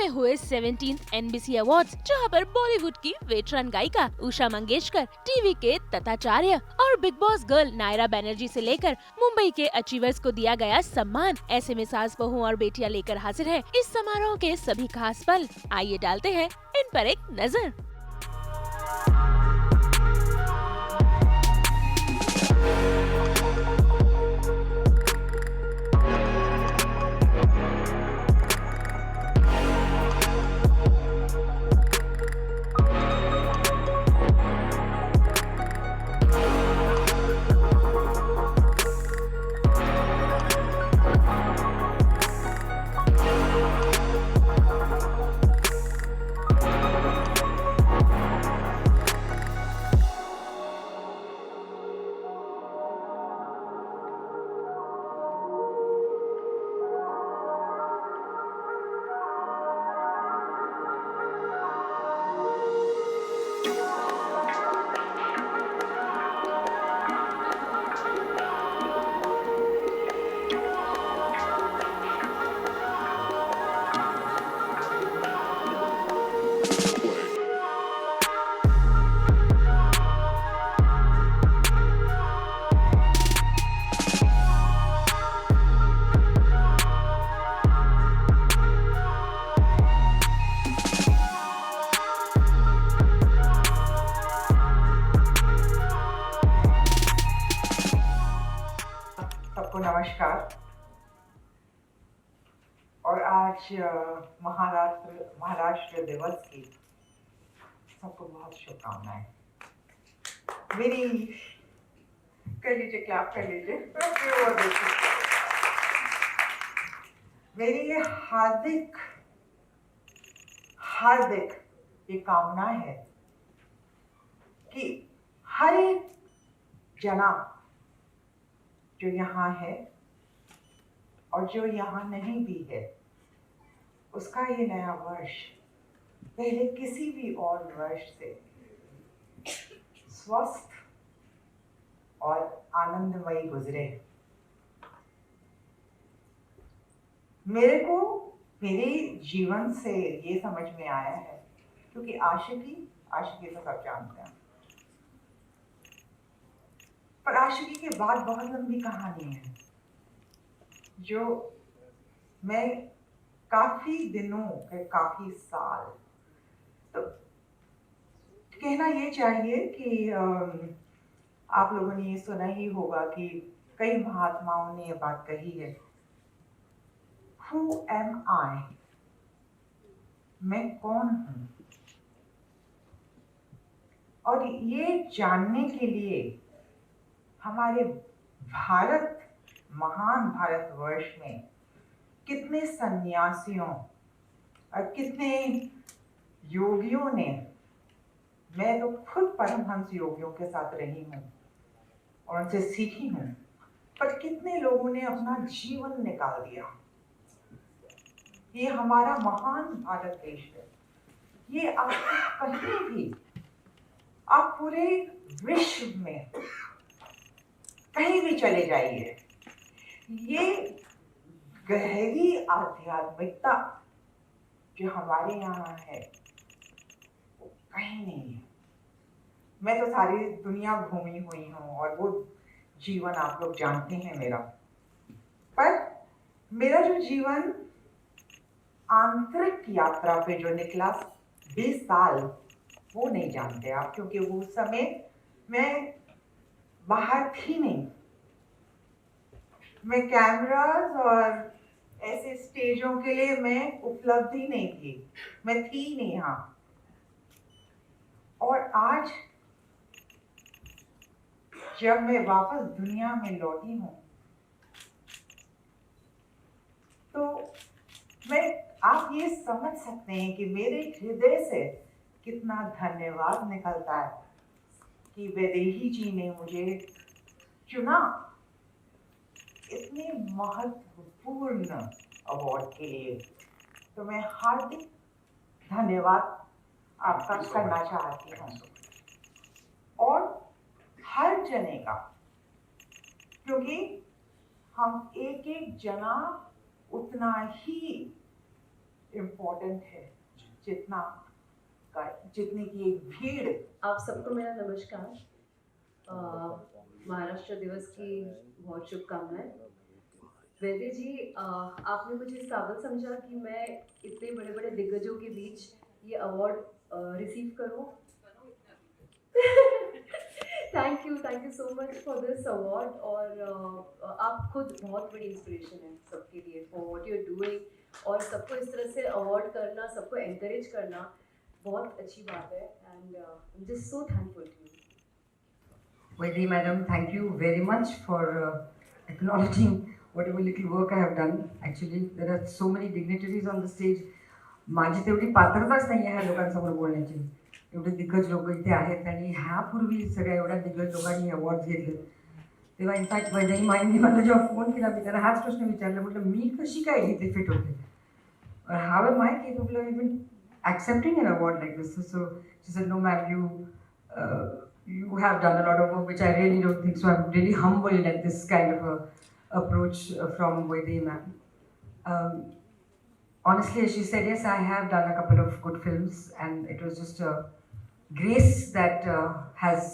में हुए 17th NBC awards, जहां पर बॉलीवुड की वेटरन गायिका उषा मंगेशकर, टीवी के तताचार्य और Bigg Boss girl Naira Banerjee से लेकर मुंबई के अचीवर्स को दिया गया सम्मान। ऐसे में सास बहू और बेटियां लेकर हाजिर है इस समारोह के सभी खास पल। आइए डालते हैं इन पर एक नजर। सबको नमस्कार। और आज महाराष्ट्र दिवस की सबको बहुत शुभकामनाएं। मेरी कर लीजिए, क्लैप कर लीजिए। मेरी ये हार्दिक ये कामना है कि हर एक जना जो यहाँ है और जो यहाँ नहीं भी है, उसका ये नया वर्ष पहले किसी भी और वर्ष से स्वस्थ और आनंदमयी गुजरे। मेरे जीवन से ये समझ में आया है, क्योंकि आशिकी तो सब जानते हैं, पर आशिकी के बाद बहुत लंबी कहानी है जो मैं काफी दिनों काफी साल, तो कहना ये चाहिए कि आप लोगों ने ये सुना ही होगा कि कई महात्माओं ने ये बात कही है, Who am I? मैं कौन हूं? और ये जानने के लिए हमारे महान भारतवर्ष में कितने सन्यासियों और कितने योगियों ने, मैं तो खुद परमहंस योगियों के साथ रही हूँ और उनसे सीखी हूँ, पर कितने लोगों ने अपना जीवन निकाल दिया। ये हमारा महान भारत देश है। ये आप कहीं भी, आप पूरे विश्व में कहीं भी चले जाइए, ये गहरी आध्यात्मिकता जो हमारे यहाँ है वो कहीं नहीं है। मैं तो सारी दुनिया घूमी हुई हूँ और वो जीवन आप लोग जानते हैं मेरा, पर मेरा जो जीवन आंतरिक यात्रा पे जो निकला 20 साल, वो नहीं जानते आप, क्योंकि वो उस समय मैं बाहर थी नहीं। मैं कैमरास और ऐसे स्टेजों के लिए मैं उपलब्ध ही नहीं थी, मैं थी नहीं यहाँ। और आज जब मैं वापस दुनिया में लौटी हूँ, तो आप ये समझ सकते हैं कि मेरे हृदय से कितना धन्यवाद निकलता है कि वैदेही जी ने मुझे चुना इतने महत्वपूर्ण अवार्ड के लिए। तो मैं हार्दिक धन्यवाद आपका करना चाहती हूँ, और हर जने का, क्योंकि हम एक एक जना उतना ही इम्पोर्टेंट है जितना जितने की एक भीड़। आप सबको मेरा नमस्कार। महाराष्ट्र दिवस की बहुत शुभकामनाएं। वैद्य जी, आपने मुझे इस काबिल समझा कि मैं इतने बड़े बड़े दिग्गजों के बीच ये अवार्ड रिसीव करूं। Thank you so much for this award. और आप खुद बहुत बड़ी इंस्पिरेशन है सबके लिए for what you are doing. और सबको इस तरह से अवार्ड करना, सबको एनकरेज करना बहुत अच्छी बात है। And I am just so thankful to you. Vaidi madam, thank you very much for acknowledging whatever little work I have done. Actually, there are so many dignitaries on the stage. माझी तेवढी पात्रताच नाही आहे ह्या लोकांसमोर बोलण्याची. एवढे दिग्गज लोक इथे आहेत आणि ह्यापूर्वी सगळ्या एवढ्या दिग्गज लोकांनी अवॉर्ड घेतले. तेव्हा इनफॅक्ट वैदेही माईंनी मला जेव्हा फोन केला मी त्यांना हाच प्रश्न विचारला, म्हटलं मी कशी काय इथे फिट होते, how am I capable of even accepting an award like this? So she said, no ma'am, you have done a lot of work, which I really don't think so. I'm really humbled at this kind of a approach from Vaidi ma'am. Honestly, as she said, yes, I have done a couple of good films, and it was just a grace that has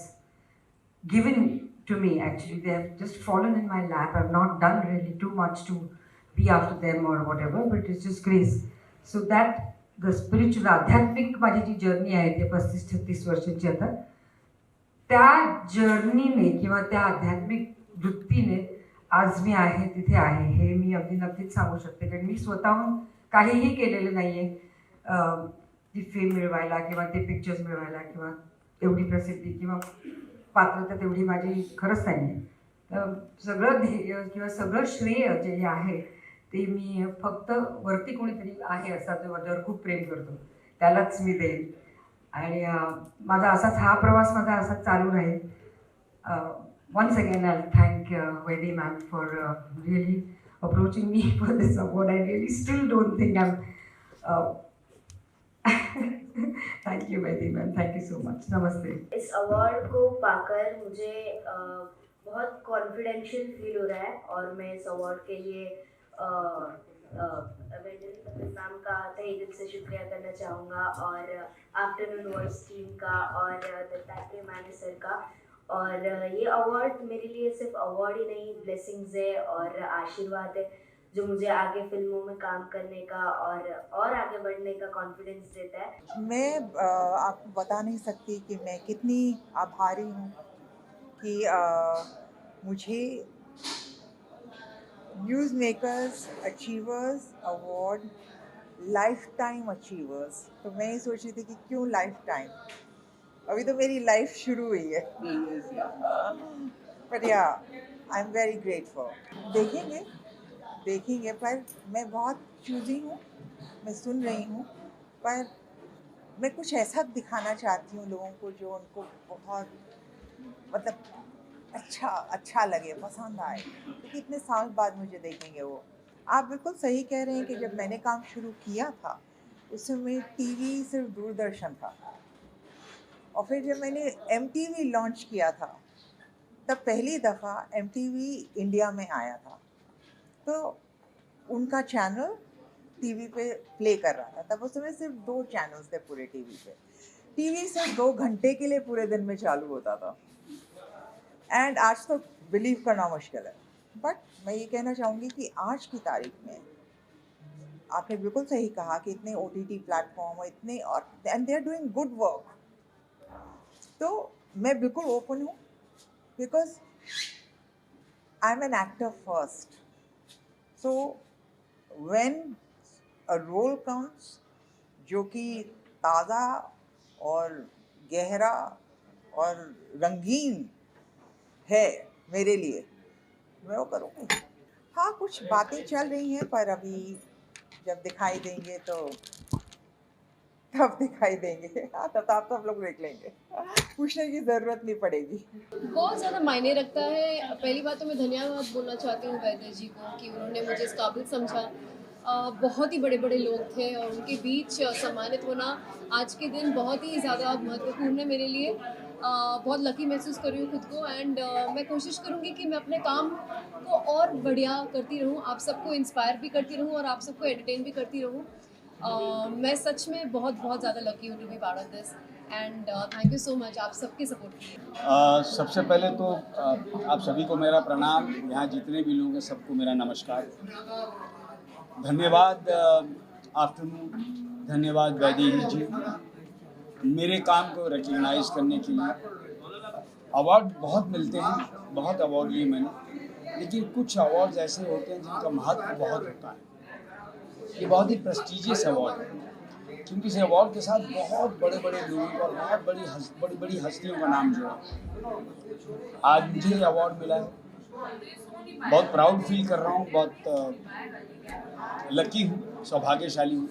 given to me. Actually, they have just fallen in my lap. I've not done really too much to be after them or whatever, but it's just grace. So that the spiritual, आध्यात्मिक माझी जी journey आहे ते 35-36 वर्षांची आता, त्या जर्नीने किंवा त्या आध्यात्मिक वृत्तीने आज मी आहे तिथे आहे हे मी अगदी नक्कीच सांगू शकते. कारण मी स्वतःहून काहीही केलेलं नाही आहे ती फेम मिळवायला किंवा ते पिक्चर्स मिळवायला किंवा तेवढी प्रसिद्धी किंवा पात्रता तेवढी माझी खरंच नाही आहे. तर सगळं ध्येय किंवा सगळं श्रेय जे आहे ते मी फक्त वरती कोणीतरी आहे असा जो माझ्यावर खूप प्रेम करतो त्यालाच मी देईन. आणि माझा असाच हा प्रवास माझा असाच चालू राहील. Once again I thank Vaidya ma'am for really approaching me for this award. I really still don't think I am thank you Vaidya ma'am, thank you so much. नमस्ते. इस अवार्ड को पाकर मुझे बहुत कॉन्फिडेंशियल फील हो रहा है और मैं इस अवार्ड के लिए मैम का तहे दिल से शुक्रिया करना चाहूँगा और आफ्टरनून वॉइस टीम का और दत्तात्रेय माने सर का. और ये अवार्ड मेरे लिए सिर्फ अवार्ड ही नहीं, ब्लेसिंग्स है और आशीर्वाद है जो मुझे आगे फिल्मों में काम करने का और आगे बढ़ने का कॉन्फिडेंस देता है. मैं आपको बता नहीं सकती कि मैं कितनी आभारी हूँ कि मुझे news makers achievers award life time achievers. तो मैं ये सोच रही थी कि क्यों लाइफ टाइम, अभी तो मेरी लाइफ शुरू हुई है. पर या आई एम वेरी ग्रेटफुल. देखेंगे पर मैं बहुत चूजी हूँ, मैं सुन रही हूँ, पर मैं कुछ ऐसा दिखाना चाहती हूँ लोगों को जो उनको बहुत मतलब अच्छा लगे, पसंद आए, क्योंकि इतने साल बाद मुझे देखेंगे वो. आप बिल्कुल सही कह रहे हैं कि जब मैंने काम शुरू किया था उस समय टीवी सिर्फ दूरदर्शन था और फिर जब मैंने MTV लॉन्च किया था तब पहली दफ़ा MTV इंडिया में आया था. तो उनका चैनल टीवी पे प्ले कर रहा था. तब उस समय सिर्फ 2 चैनल्स थे पूरे टीवी पे. टीवी सिर्फ 2 घंटे के लिए पूरे दिन में चालू होता था. एंड आज तो बिलीव करना मुश्किल है. बट मैं ये कहना चाहूँगी कि आज की तारीख में आपने बिल्कुल सही कहा कि इतने OTT प्लेटफॉर्म और इतने और and they are doing good work. तो मैं बिल्कुल ओपन हूँ because I am an actor first. So when a role comes जो कि ताज़ा और गहरा और रंगीन है मेरे लिए, मैं वो करूँगी. हाँ, कुछ बातें चल रही हैं पर अभी जब दिखाई देंगे तो तब दिखाई देंगे. हाँ, तब आप सब लोग देख लेंगे, पूछने की ज़रूरत नहीं पड़ेगी. बहुत ज़्यादा मायने रखता है. पहली बात तो मैं धन्यवाद बोलना चाहती हूँ वैद्य जी को कि उन्होंने मुझे इस काबिल समझा. बहुत ही बड़े बड़े लोग थे और उनके बीच सम्मानित होना आज के दिन बहुत ही ज़्यादा महत्वपूर्ण है मेरे लिए. बहुत लकी महसूस कर रही हूँ खुद को. एंड मैं कोशिश करूँगी कि मैं अपने काम को और बढ़िया करती रहूँ, आप सबको इंस्पायर भी करती रहूँ और आप सबको एंटरटेन भी करती रहूँ. मैं सच में बहुत बहुत ज़्यादा लकी हूँ to be part of this and thank you so much आप सबके सपोर्ट के लिए। सबसे पहले तो आप सभी को मेरा प्रणाम, यहाँ जितने भी लोग हैं सबको मेरा नमस्कार, धन्यवाद आफ्टरनून, धन्यवाद वैदेही जी मेरे काम को रिकग्नाइज करने के लिए। अवार्ड बहुत मिलते हैं, बहुत अवार्ड लिए मैंने, लेकिन कुछ अवार्ड्स ऐसे होते हैं जिनका महत्व बहुत होता है। ये बहुत ही प्रेस्टिजियस अवार्ड है क्योंकि इस अवार्ड के साथ बहुत बड़े बड़े लोगों का, बहुत बड़ी बड़ी हस्तियों का नाम जुड़ा है। आज मुझे ये अवार्ड मिला है, बहुत प्राउड फील कर रहा हूँ, बहुत लकी हूँ, सौभाग्यशाली हूँ।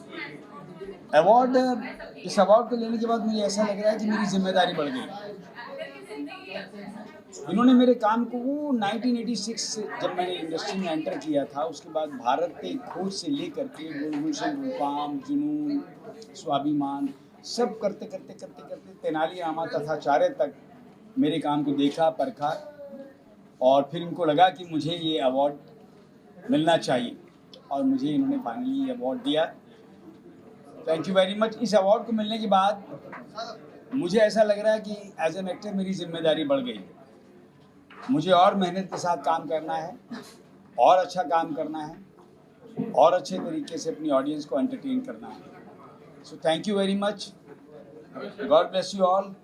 इस अवार्ड को लेने के बाद मुझे ऐसा लग रहा है कि मेरी जिम्मेदारी बढ़ गई। इन्होंने मेरे काम को वो 1986 से जब मैंने इंडस्ट्री में एंटर किया था, उसके बाद भारत के खोज से लेकर के गुलगुलशन, रूपम, जुनून, स्वाभिमान सब करते तेनाली रामा तथाचार्य तक मेरे काम को देखा, परखा और फिर इनको लगा कि मुझे ये अवार्ड मिलना चाहिए और मुझे इन्होंने फाइनली ये अवार्ड दिया। Thank you very much. इस अवार्ड को मिलने के बाद मुझे ऐसा लग रहा है कि एज एन एक्टर मेरी जिम्मेदारी बढ़ गई। मुझे और मेहनत के साथ काम करना है, और अच्छा काम करना है, और अच्छे तरीके से अपनी ऑडियंस को एंटरटेन करना है। So thank you very much, God bless you all,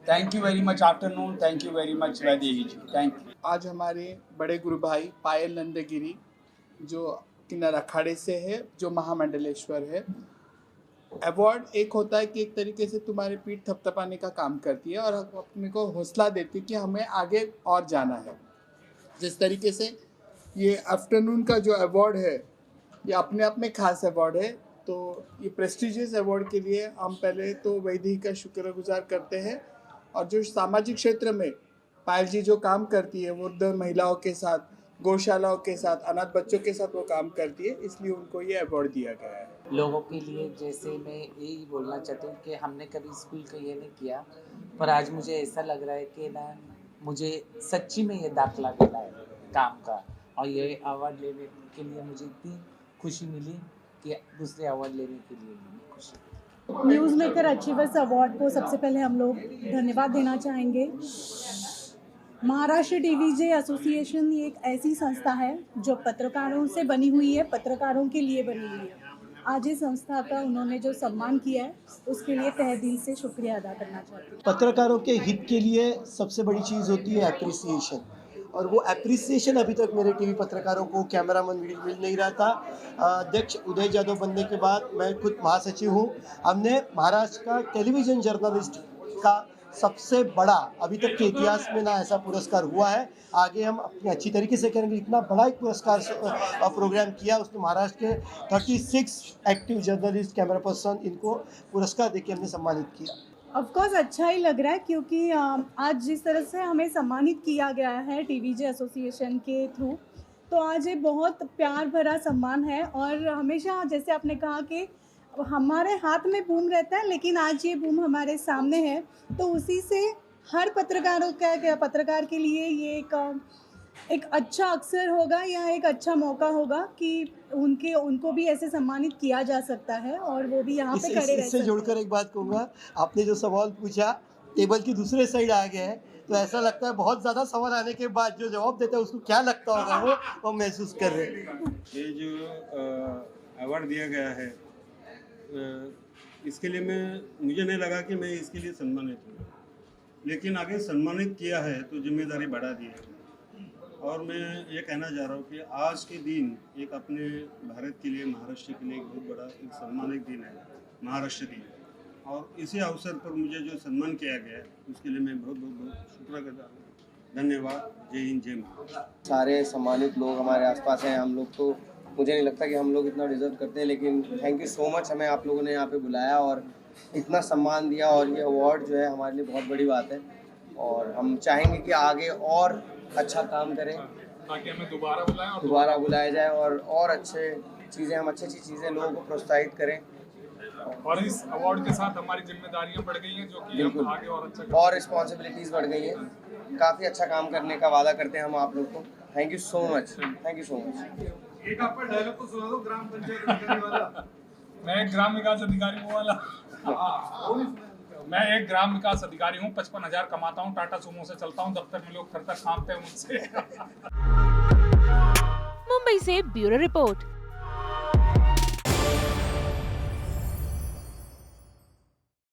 thank you very much afternoon, thank you very much Vaidehi ji, thank you. आज हमारे बड़े गुरु भाई पायल नंदगिरी जो किन्नर अखाड़े से है, जो महामंडलेश्वर है। अवार्ड एक होता है कि एक तरीके से तुम्हारे पीठ थपथपाने का काम करती है और अपने को हौसला देती है कि हमें आगे और जाना है। जिस तरीके से ये आफ्टरनून का जो अवार्ड है ये अपने आप में खास अवार्ड है, तो ये प्रेस्टिजियस अवार्ड के लिए हम पहले तो वैदेही का शुक्रगुजार करते हैं। और जो सामाजिक क्षेत्र में पायल जी जो काम करती है, वो वृद्ध महिलाओं के साथ, गौशालाओं के साथ, अनाथ बच्चों के साथ वो काम करती है, इसलिए उनको ये अवार्ड दिया गया है। लोगों के लिए जैसे मैं यही बोलना चाहती हूँ कि हमने कभी स्कूल का ये नहीं किया, पर आज मुझे ऐसा लग रहा है कि ना मुझे सच्ची में ये दाखला मिला है काम का, और ये अवार्ड लेने के लिए मुझे इतनी खुशी मिली कि दूसरे अवार्ड लेने के लिए भी खुशी। न्यूज़ मेकर अचीवर्स अवार्ड को सबसे पहले हम लोग धन्यवाद देना चाहेंगे। महाराष्ट्र टीवीजे एसोसिएशन ये एक ऐसी संस्था है जो पत्रकारों से बनी हुई है, पत्रकारों के लिए बनी हुई है। आज इस संस्था का उन्होंने जो सम्मान किया है उसके लिए तहे दिल से शुक्रिया अदा करना चाहती हूँ। पत्रकारों के हित के लिए सबसे बड़ी चीज़ होती है एप्रिसिएशन, और वो एप्रिसिएशन अभी तक मेरे टीवी पत्रकारों को कैमरामैन मिल नहीं रहा था। अध्यक्ष उदय जादव बनने के बाद मैं खुद महासचिव हूँ। हमने महाराष्ट्र का टेलीविज़न जर्नलिस्ट का सबसे बड़ा, अभी तक के इतिहास में ना ऐसा पुरस्कार हुआ है। आगे हम अपनी अच्छी तरीके से करेंगे। इतना बड़ा एक पुरस्कार प्रोग्राम किया, उसमें महाराष्ट्र के 36 एक्टिव जर्नलिस्ट, कैमरा पर्सन, इनको पुरस्कार देके हमने सम्मानित किया। ऑफ कोर्स अच्छा ही लग रहा है क्योंकि आज जिस तरह से हमें सम्मानित किया गया है टीवीजे एसोसिएशन के थ्रू, तो आज ये बहुत प्यार भरा सम्मान है। और हमेशा जैसे आपने कहा कि हमारे हाथ में बूम रहता है, लेकिन आज ये बूम हमारे सामने है, तो उसी से हर पत्रकार के लिए ये एक अच्छा अवसर होगा या एक अच्छा मौका होगा कि उनको भी ऐसे सम्मानित किया जा सकता है और वो भी यहाँ पे खड़े रह सकते हैं। इससे जोड़कर एक बात कहूँगा, आपने जो सवाल पूछा टेबल की दूसरे साइड आ गया है, तो ऐसा लगता है बहुत ज़्यादा सवाल आने के बाद जो जवाब देता है उसको क्या लगता होगा वो महसूस कर रहे हैं। ये जो अवार्ड दिया गया है इसके लिए मुझे नहीं लगा कि मैं इसके लिए सम्मानित हूँ, लेकिन आगे सम्मानित किया है तो जिम्मेदारी बढ़ा दी है। और मैं ये कहना चाह रहा हूँ कि आज के दिन एक अपने भारत के लिए, महाराष्ट्र के लिए एक बहुत बड़ा एक सम्मानित दिन है, महाराष्ट्र दिन। और इसी अवसर पर मुझे जो सम्मान किया गया है उसके लिए मैं बहुत बहुत बहुत शुक्रगुजार हूँ। धन्यवाद। जय हिंद, जय महाराष्ट्र। सारे सम्मानित लोग हमारे आसपास हैं। हम लोग तो, मुझे नहीं लगता कि हम लोग इतना डिजर्व करते हैं, लेकिन थैंक यू सो मच, हमें आप लोगों ने यहाँ पे बुलाया और इतना सम्मान दिया। और ये अवार्ड जो है हमारे लिए बहुत बड़ी बात है और हम चाहेंगे कि आगे और अच्छा काम करें ताकि हमें दोबारा बुलाया जाए और अच्छी चीज़ें लोगों को प्रोत्साहित करें। और इस अवार्ड के साथ हमारी जिम्मेदारियां बढ़ गई हैं, जो कि हम आगे और अच्छा और रिस्पॉन्सिबिलिटीज़ बढ़ गई हैं। काफ़ी अच्छा काम करने का वादा करते हैं हम आप लोग को। Thank you so much, thank you so much. एक आपका डायलॉग तो सुना दो, ग्राम पंचायत वाला। मैं एक ग्राम विकास अधिकारी हूँ वाला। मैं एक ग्राम विकास अधिकारी हूँ, 55,000 कमाता हूँ, टाटा सुमो से चलता हूँ, दफ्तर में लोग खरतर कांपते हैं मुझसे। मुंबई से ब्यूरो रिपोर्ट।